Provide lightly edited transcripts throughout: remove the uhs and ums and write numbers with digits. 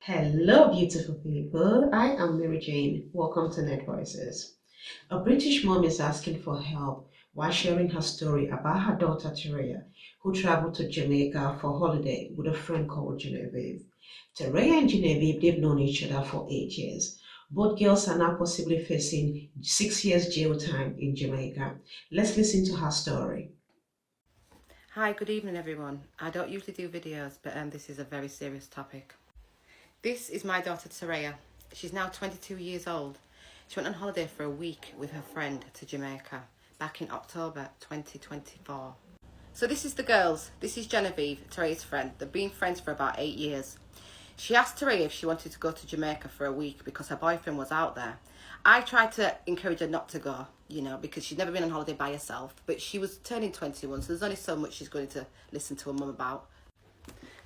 Hello, beautiful people. I am Mary Jane. Welcome to Net Voices. A British mom is asking for help while sharing her story about her daughter Teraiya, who traveled to Jamaica for holiday with a friend called Genevieve. Teraiya and Genevieve, they've known each other for 8 years. Both girls are now possibly facing 6 years jail time in Jamaica. Let's listen to her story. Hi, good evening everyone. I don't usually do videos, but this is a very serious topic. This is my daughter Teraiya. She's now 22 years old. She went on holiday for a week with her friend to Jamaica back in October 2024. So this is the girls. This is Genevieve, Teraiya's friend. They've been friends for about 8 years. She asked Teraiya if she wanted to go to Jamaica for a week because her boyfriend was out there. I tried to encourage her not to go, because she'd never been on holiday by herself. But she was turning 21, so there's only so much she's going to listen to her mum about.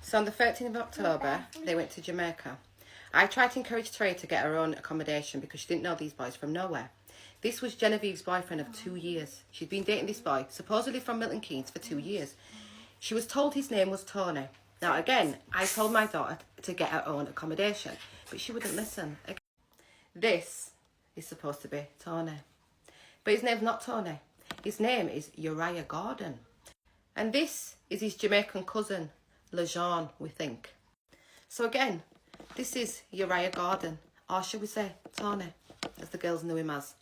So on the 13th of October, they went to Jamaica. I tried to encourage Teraiya to get her own accommodation because she didn't know these boys from nowhere. This was Genevieve's boyfriend of 2 years. She'd been dating this boy, supposedly from Milton Keynes, for 2 years. She was told his name was Tony. Now again, I told my daughter to get her own accommodation, but she wouldn't listen. This is supposed to be Tony. But his name's not Tony. His name is Uriah Gordon. And this is his Jamaican cousin, LeJean, we think. So again, this is Uriah Gordon, or should we say Tony, as the girls knew him as.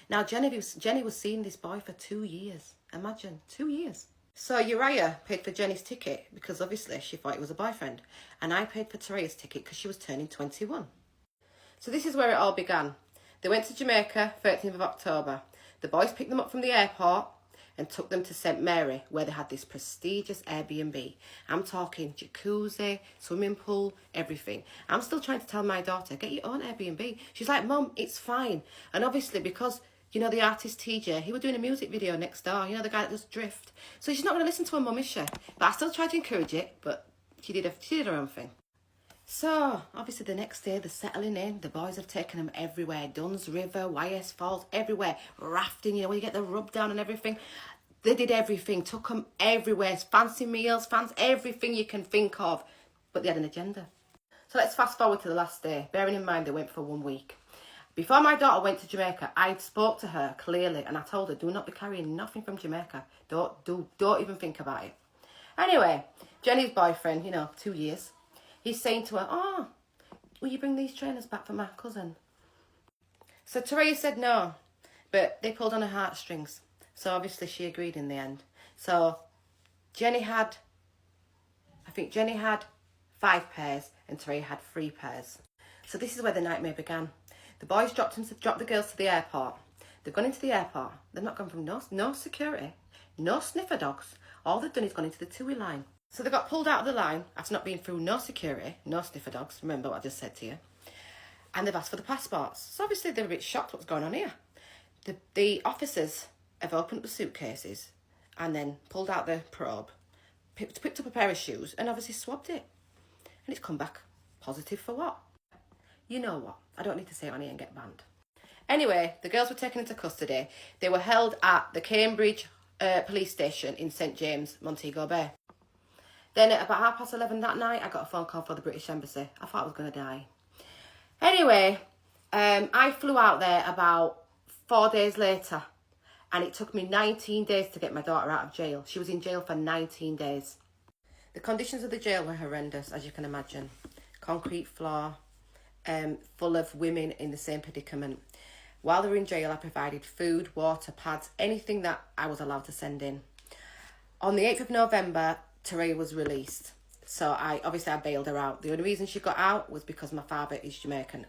Now Jenny was seeing this boy for 2 years. Imagine, 2 years. So Uriah paid for Jenny's ticket because obviously she thought it was a boyfriend. And I paid for Teraiya's ticket because she was turning 21. So this is where it all began. They went to Jamaica, 13th of October. The boys picked them up from the airport and took them to St Mary, where they had this prestigious Airbnb. I'm talking jacuzzi, swimming pool, everything. I'm still trying to tell my daughter, get your own Airbnb. She's like, Mum, it's fine. And obviously because, the artist TJ, he was doing a music video next door, the guy that does Drift. So she's not going to listen to her mum, is she? But I still tried to encourage it, but she did her own thing. So, obviously the next day they're settling in. The boys have taken them everywhere. Duns River, YS Falls, everywhere. Rafting, where you get the rub down and everything. They did everything, took them everywhere. Fancy meals, everything you can think of. But they had an agenda. So let's fast forward to the last day. Bearing in mind they went for 1 week. Before my daughter went to Jamaica, I spoke to her clearly and I told her, do not be carrying nothing from Jamaica. Don't even think about it. Anyway, Jenny's boyfriend, 2 years. He's saying to her, oh, will you bring these trainers back for my cousin? So Teraiya said no, but they pulled on her heartstrings. So obviously she agreed in the end. So Jenny had 5 pairs and Teraiya had 3 pairs. So this is where the nightmare began. The boys dropped the girls to the airport. They've gone into the airport. They've not gone from no security, no sniffer dogs. All they've done is gone into the TUI line. So they got pulled out of the line after not being through no security, no sniffer dogs. Remember what I just said to you. And they've asked for the passports. So obviously they're a bit shocked what's going on here. The officers have opened up the suitcases and then pulled out the probe, picked up a pair of shoes and obviously swabbed it. And it's come back positive for what? You know what? I don't need to say it on here and get banned. Anyway, the girls were taken into custody. They were held at the Cambridge police station in St James, Montego Bay. Then at about 11:30 that night, I got a phone call from the British Embassy. I thought I was going to die. Anyway, I flew out there about 4 days later. And it took me 19 days to get my daughter out of jail. She was in jail for 19 days. The conditions of the jail were horrendous, as you can imagine. Concrete floor, full of women in the same predicament. While they were in jail, I provided food, water, pads, anything that I was allowed to send in. On the 8th of November, Teraiya was released. So I bailed her out. The only reason she got out was because my father is Jamaican.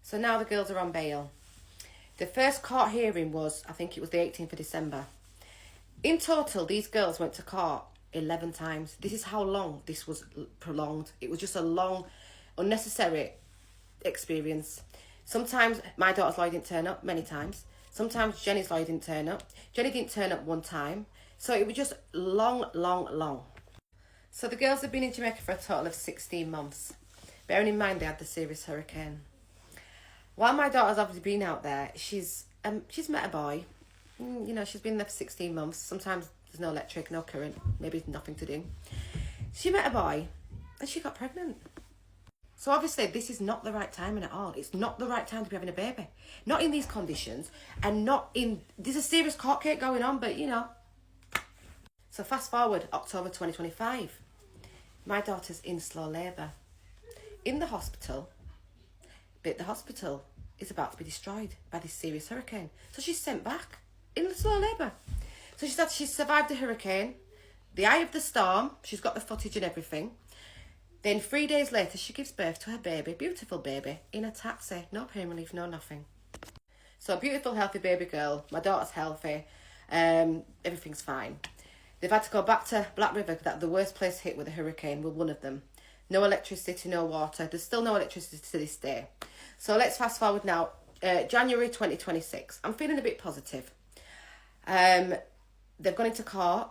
So now the girls are on bail. The first court hearing was, I think it was the 18th of December. In total, these girls went to court 11 times. This is how long this was prolonged. It was just a long, unnecessary experience. Sometimes my daughter's lawyer didn't turn up, many times. Sometimes Jenny's lawyer didn't turn up. Jenny didn't turn up one time. So it was just long. So the girls have been in Jamaica for a total of 16 months. Bearing in mind they had the serious hurricane. While my daughter's obviously been out there, she's met a boy. She's been there for 16 months. Sometimes there's no electric, no current, maybe nothing to do. She met a boy and she got pregnant. So obviously this is not the right timing at all. It's not the right time to be having a baby. Not in these conditions, and not in, there's a serious court case going on, but you know. So fast forward, October 2025. My daughter's in slow labour. In the hospital, but the hospital is about to be destroyed by this serious hurricane. So she's sent back in slow labour. So she said she's survived the hurricane, the eye of the storm, she's got the footage and everything. Then 3 days later, she gives birth to her baby, beautiful baby, in a taxi. No pain relief, no nothing. So beautiful, healthy baby girl. My daughter's healthy. Everything's fine. They've had to go back to Black River, that the worst place hit with a hurricane, with one of them. No electricity, no water. There's still no electricity to this day. So let's fast forward now. January 2026. I'm feeling a bit positive. They've gone into court.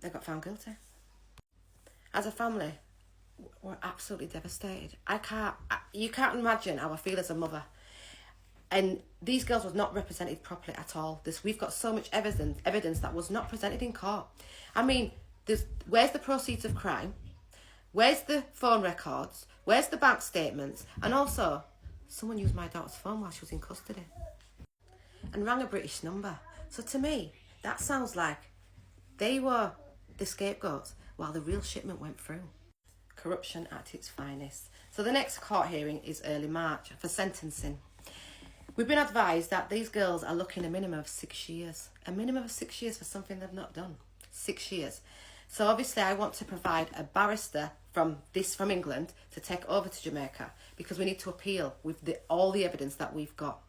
They got found guilty. As a family, we're absolutely devastated. You can't imagine how I feel as a mother. And these girls was not represented properly at all. We've got so much evidence that was not presented in court. I mean, where's the proceeds of crime? Where's the phone records? Where's the bank statements? And also, someone used my daughter's phone while she was in custody and rang a British number. So to me, that sounds like they were the scapegoats while the real shipment went through. Corruption at its finest. So the next court hearing is early March for sentencing. We've been advised that these girls are looking a minimum of 6 years. A minimum of 6 years for something they've not done. 6 years. So obviously I want to provide a barrister from England to take over to Jamaica, because we need to appeal with all the evidence that we've got.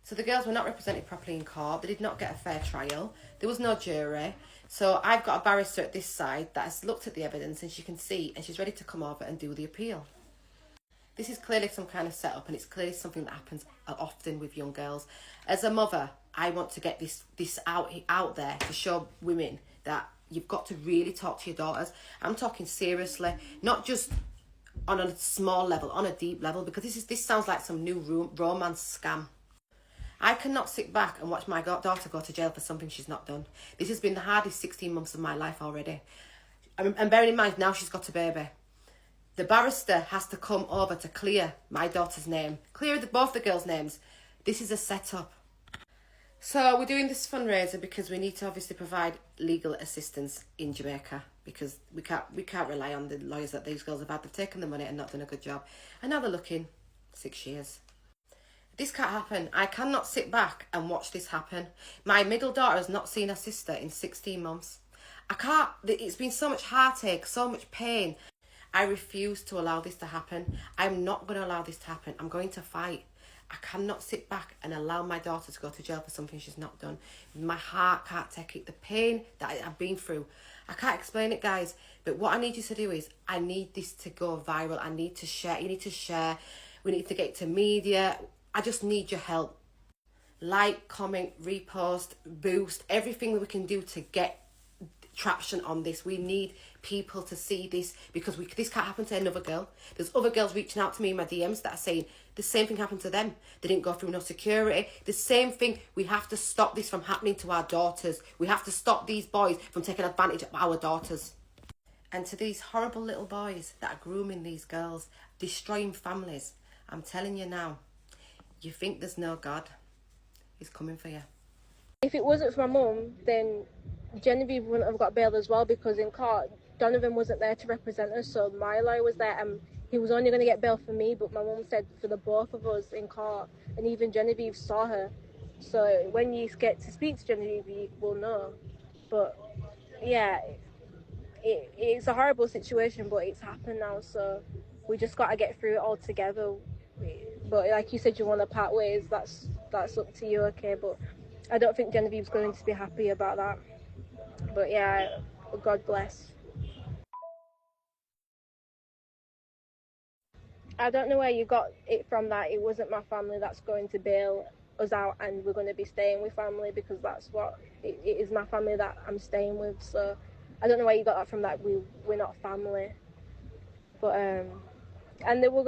So the girls were not represented properly in court. They did not get a fair trial. There was no jury. So I've got a barrister at this side that has looked at the evidence, and she can see, and she's ready to come over and do the appeal. This is clearly some kind of setup, and it's clearly something that happens often with young girls. As a mother, I want to get this out there to show women that you've got to really talk to your daughters. I'm talking seriously, not just on a small level, on a deep level, because this sounds like some new romance scam. I cannot sit back and watch my daughter go to jail for something she's not done. This has been the hardest 16 months of my life already. And bearing in mind, now she's got a baby. The barrister has to come over to clear my daughter's name, clear both the girls' names. This is a setup. So we're doing this fundraiser because we need to obviously provide legal assistance in Jamaica, because we can't rely on the lawyers that these girls have had. They've taken the money and not done a good job. And now they're looking 6 years. This can't happen. I cannot sit back and watch this happen. My middle daughter has not seen her sister in 16 months. I can't. It's been so much heartache, so much pain. I refuse to allow this to happen. I'm not going to allow this to happen. I'm going to fight. I cannot sit back and allow my daughter to go to jail for something she's not done. My heart can't take it. The pain that I've been through. I can't explain it, guys. But what I need you to do is, I need this to go viral. I need to share. You need to share. We need to get it to media. I just need your help. Like, comment, repost, boost, everything that we can do to get traction on this. We need people to see this, because this can't happen to another girl. There's other girls reaching out to me in my DMs that are saying the same thing happened to them. They didn't go through no security. The same thing. We have to stop this from happening to our daughters. We have to stop these boys from taking advantage of our daughters. And to these horrible little boys that are grooming these girls, destroying families, I'm telling you now, you think there's no God, he's coming for you. If it wasn't for my mum, then Genevieve wouldn't have got bail as well, because in court, Donovan wasn't there to represent us, so my lawyer was there, and he was only going to get bail for me, but my mum said for the both of us in court, and even Genevieve saw her. So when you get to speak to Genevieve, you will know. But yeah, it's a horrible situation, but it's happened now, so we just got to get through it all together. But like you said, you want to part ways, that's up to you, okay? But I don't think Genevieve's going to be happy about that. But yeah, God bless. I don't know where you got it from that it wasn't my family that's going to bail us out and we're going to be staying with family, because that's what it is, my family that I'm staying with. So I don't know where you got that from, that we're not family. But and they were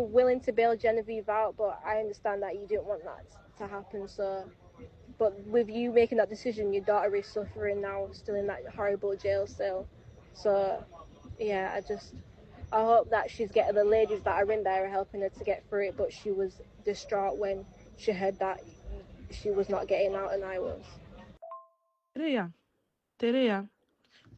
willing to bail Genevieve out, but I understand that you didn't want that to happen. So, but with you making that decision, your daughter is suffering now, still in that horrible jail cell. So yeah, I hope that she's getting, the ladies that are in there are helping her to get through it, but she was distraught when she heard that she was not getting out and I was. Teraiya,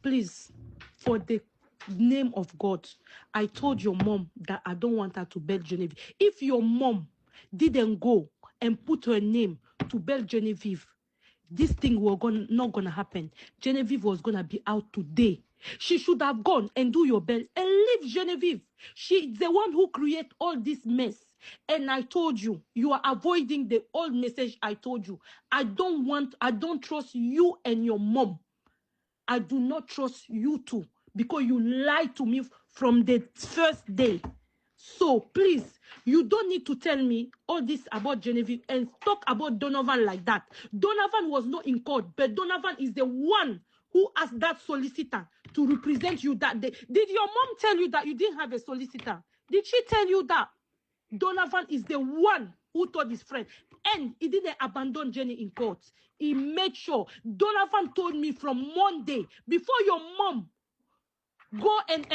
please, for the name of God, I told your mom that I don't want her to bail Genevieve. If your mom didn't go and put her name to bail Genevieve, this thing was not gonna happen. Genevieve was gonna be out today. She should have gone and do your bail and leave Genevieve. She's the one who created all this mess. And I told you, you are avoiding the old message I told you. I don't trust you and your mom. I do not trust you two because you lied to me from the first day. So please, you don't need to tell me all this about Genevieve and talk about Donovan like that. Donovan was not in court, but Donovan is the one who asked that solicitor to represent you that day. Did your mom tell you that you didn't have a solicitor? Did she tell you that? Donovan is the one who told his friend. And he didn't abandon Jenny in court. He made sure. Donovan told me from Monday, before your mom go and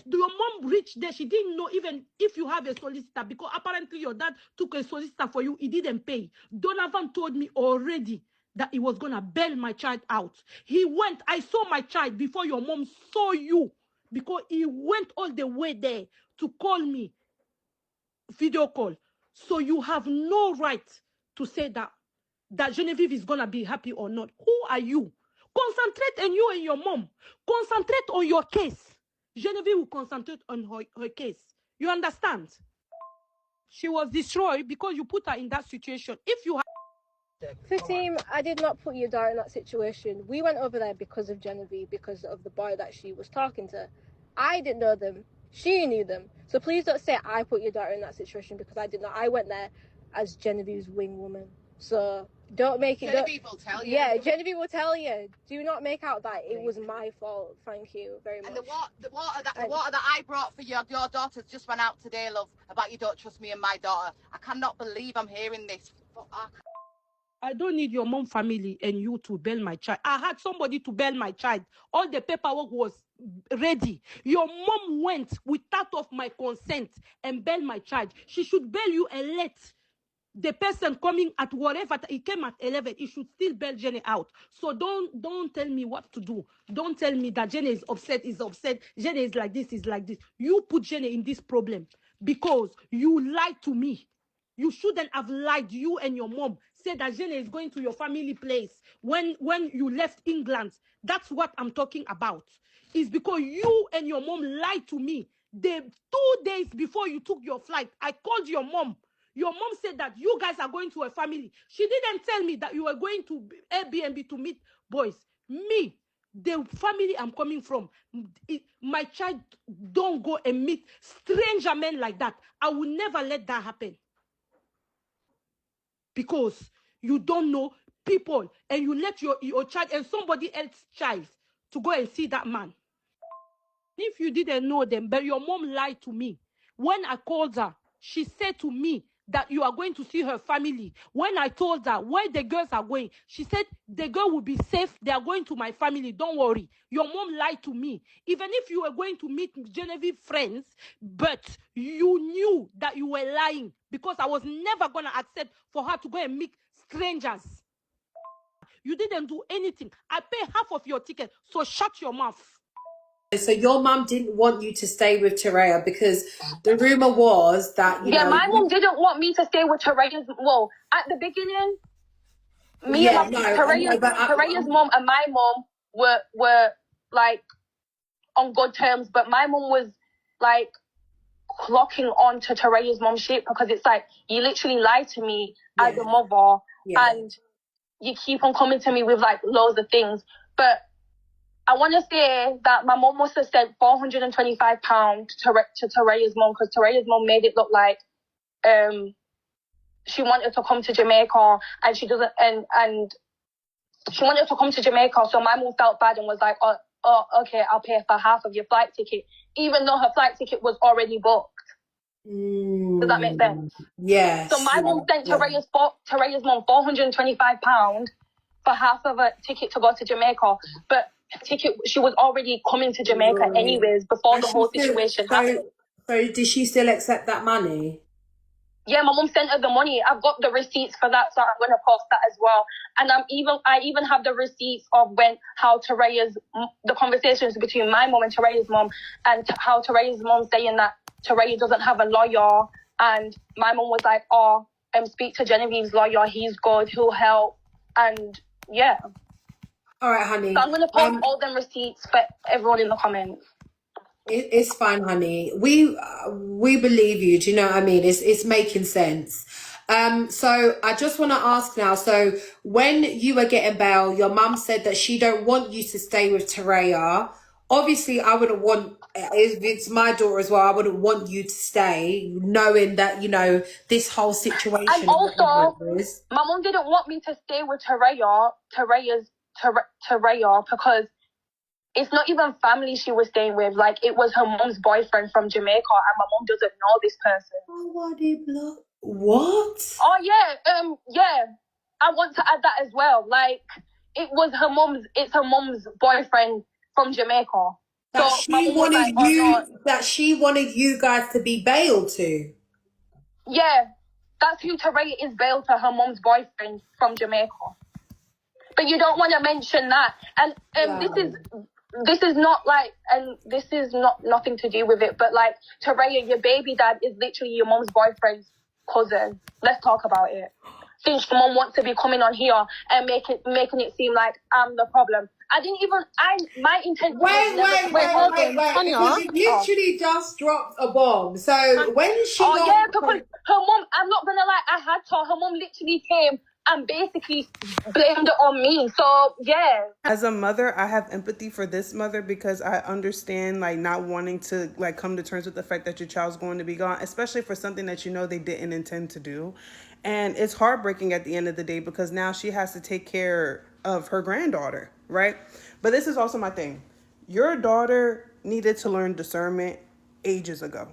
your mom reached there, she didn't know even if you have a solicitor, because apparently your dad took a solicitor for you. He didn't pay. Donovan told me already that he was going to bail my child out. He went. I saw my child before your mom saw you, because he went all the way there to call me video call. So you have no right to say that Genevieve is gonna be happy or not. Who are you? Concentrate on you and your mom. Concentrate on your case. Genevieve will concentrate on her case. You understand? She was destroyed because you put her in that situation. If you Fatim, I did not put your daughter in that situation. We went over there because of Genevieve, because of the boy that she was talking to. I didn't know them. She knew them. So please don't say I put your daughter in that situation, because I did not. I went there as Genevieve's wing woman. So don't make it... Genevieve will tell you. Yeah, Genevieve will tell you. Do not make out that it was my fault. Thank you very much. And the water that I brought for your daughter's just ran out today, love, about you don't trust me and my daughter. I cannot believe I'm hearing this. I don't need your mom family and you to bail my child. I had somebody to bail my child. All the paperwork was ready. Your mom went without of my consent and bail my child. She should bail you and let the person coming at whatever, he came at 11, he should still bail Jenny out. So don't tell me what to do. Don't tell me that Jenny is upset. Jenny is like this, is like this. You put Jenny in this problem because you lied to me. You shouldn't have lied. You and your mom said that Jenny is going to your family place when you left England. That's what I'm talking about. It's because you and your mom lied to me. The 2 days before you took your flight, I called your mom. Your mom said that you guys are going to a family. She didn't tell me that you were going to Airbnb to meet boys. Me, the family I'm coming from, my child don't go and meet stranger men like that. I will never let that happen. Because you don't know people and you let your child and somebody else's child to go and see that man. If you didn't know them, but your mom lied to me. When I called her, she said to me that you are going to see her family. When I told her where the girls are going, she said the girl will be safe. They are going to my family. Don't worry. Your mom lied to me. Even if you were going to meet Genevieve friends, but you knew that you were lying, because I was never going to accept for her to go and meet strangers. You didn't do anything. I pay half of your ticket, so shut your mouth. So your mum didn't want you to stay with Teraiya because the rumor was that, you know... my mum didn't want me to stay with Teraiya's... Well, at the beginning, Teraiya's mum and my mum were like on good terms, but my mum was like clocking on to Teraiya's mum shit, because it's like, you literally lied to me as a mother, and you keep on coming to me with like loads of things. But I want to say that my mum must have sent £425 to Teraiya's mum, because Teraiya's mum made it look like she wanted to come to Jamaica, and she doesn't, and she wanted to come to Jamaica. So my mum felt bad and was like, oh, okay, I'll pay for half of your flight ticket, even though her flight ticket was already booked. Does that make sense? Yes. So my mum sent Teraiya's mum £425 for half of a ticket to go to Jamaica. But ticket. She was already coming to Jamaica anyways before And the she whole still, situation happened. so did she still accept that money? Yeah, my mum sent her the money. I've got the receipts for that, so I'm gonna post that as well. And I even have the receipts of how the conversations between my mum and Teraiya's mum, and how Teraiya's mum saying that Teraiya doesn't have a lawyer, and my mum was like, "Oh, speak to Genevieve's lawyer. He's good. He'll help." And yeah. All right, honey. So I'm gonna post all them receipts for everyone in the comments. It's fine, honey. We believe you. Do you know what I mean? It's making sense. So I just want to ask now. So when you were getting bail, your mum said that she don't want you to stay with Teraiya. Obviously, I wouldn't want. If it's my daughter as well, I wouldn't want you to stay, knowing that this whole situation. And also, my mum didn't want me to stay with Teraiya, because it's not even family she was staying with. Like, it was her mom's boyfriend from Jamaica, and my mom doesn't know this person. What? Oh yeah. I want to add that as well. Like, it's her mom's boyfriend from Jamaica. That So my mom was like, that she wanted you guys to be bailed to. Yeah, that's who Teraiya is bailed to, her mom's boyfriend from Jamaica. But you don't want to mention that. And this is not like, and this is not nothing to do with it, but like, Teraiya, your baby dad is literally your mom's boyfriend's cousin. Let's talk about it. Since your mom wants to be coming on here and making it seem like I'm the problem. My intention was never... Wait. Because you literally just dropped a bomb. So when she because her mom, I'm not gonna lie, I had to. Her mom literally came and basically blamed it on me. So yeah. As a mother, I have empathy for this mother, because I understand like not wanting to like come to terms with the fact that your child's going to be gone, especially for something that they didn't intend to do. And it's heartbreaking at the end of the day, because now she has to take care of her granddaughter, right? But this is also my thing. Your daughter needed to learn discernment ages ago.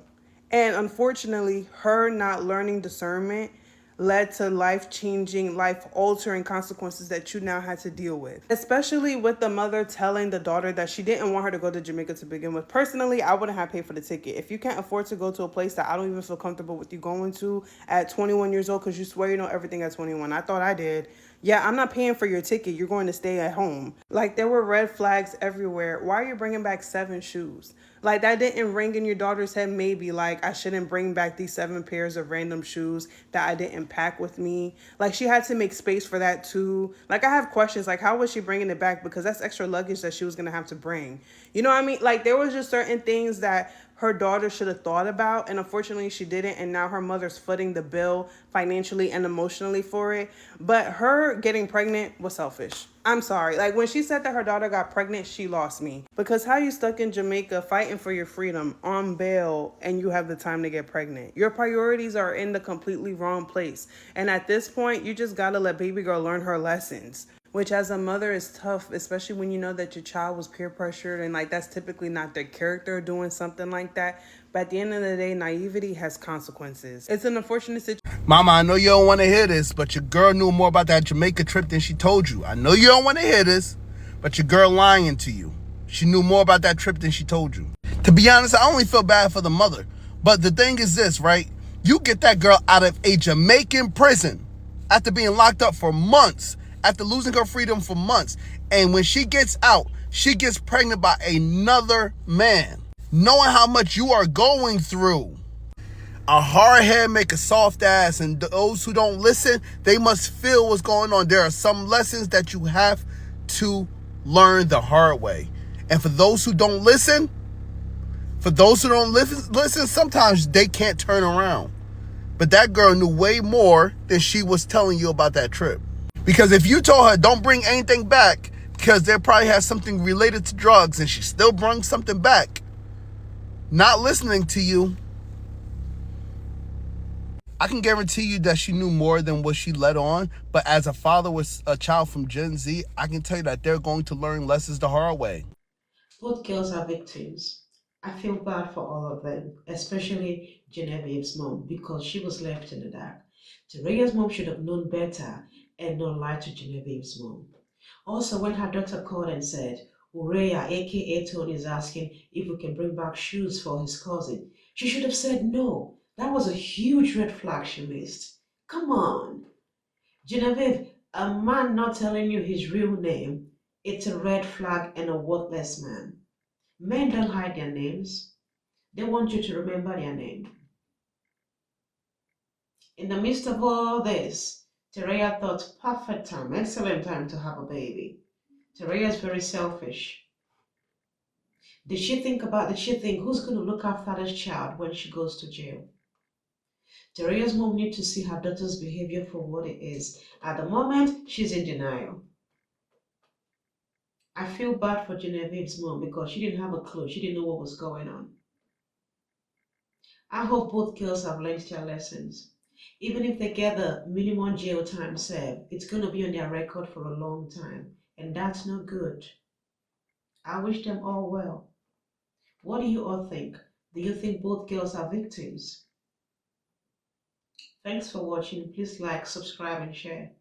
And unfortunately, her not learning discernment led to life-changing, life-altering consequences that you now had to deal with. Especially with the mother telling the daughter that she didn't want her to go to Jamaica to begin with. Personally, I wouldn't have paid for the ticket. If you can't afford to go to a place that I don't even feel comfortable with you going to at 21 years old, because you swear you know everything at 21. I thought I did. Yeah, I'm not paying for your ticket. You're going to stay at home. Like, there were red flags everywhere. Why are you bringing back 7 shoes? Like, that didn't ring in your daughter's head, maybe, like, I shouldn't bring back these 7 pairs of random shoes that I didn't pack with me. Like, she had to make space for that, too. Like, I have questions, like, how was she bringing it back? Because that's extra luggage that she was going to have to bring. You know what I mean? Like, there was just certain things that her daughter should have thought about, and unfortunately she didn't, and now her mother's footing the bill financially and emotionally for it. But her getting pregnant was selfish. I'm sorry. Like, when she said that her daughter got pregnant, she lost me. Because how you stuck in Jamaica fighting for your freedom on bail and you have the time to get pregnant? Your priorities are in the completely wrong place. And at this point, you just gotta let baby girl learn her lessons. Which as a mother is tough, especially when you know that your child was peer pressured and like that's typically not their character doing something like that. But at the end of the day, naivety has consequences. It's an unfortunate situation. Mama, I know you don't want to hear this, but your girl knew more about that Jamaica trip than she told you. I know you don't want to hear this, but your girl lying to you. She knew more about that trip than she told you. To be honest, I only feel bad for the mother. But the thing is this, right? You get that girl out of a Jamaican prison after being locked up for months, after losing her freedom for months. And when she gets out, she gets pregnant by another man. Knowing how much you are going through. A hard head make a soft ass, and those who don't listen, they must feel what's going on. There are some lessons that you have to learn the hard way. And for those who don't listen, sometimes they can't turn around. But that girl knew way more than she was telling you about that trip. Because if you told her don't bring anything back because there probably has something related to drugs, and she still brings something back, not listening to you, I can guarantee you that she knew more than what she let on. But as a father with a child from Gen Z, I can tell you that they're going to learn lessons the hard way. Both girls are victims. I feel bad for all of them, especially Genevieve's mom, because she was left in the dark. Teraiya's mom should have known better and not lied to Genevieve's mom. Also, when her daughter called and said, Ureya, aka Tony, is asking if we can bring back shoes for his cousin. She should have said no. That was a huge red flag she missed. Come on. Genevieve, a man not telling you his real name, it's a red flag and a worthless man. Men don't hide their names. They want you to remember their name. In the midst of all this, Teraiya thought perfect time, excellent time to have a baby. Teraiya is very selfish. Did she think who's going to look after this child when she goes to jail? Teraiya's mom needs to see her daughter's behavior for what it is. At the moment, she's in denial. I feel bad for Genevieve's mom because she didn't have a clue. She didn't know what was going on. I hope both girls have learned their lessons. Even if they get the minimum jail time served, it's going to be on their record for a long time. And that's not good. I wish them all well. What do you all think? Do you think both girls are victims? Thanks for watching. Please like, subscribe, and share.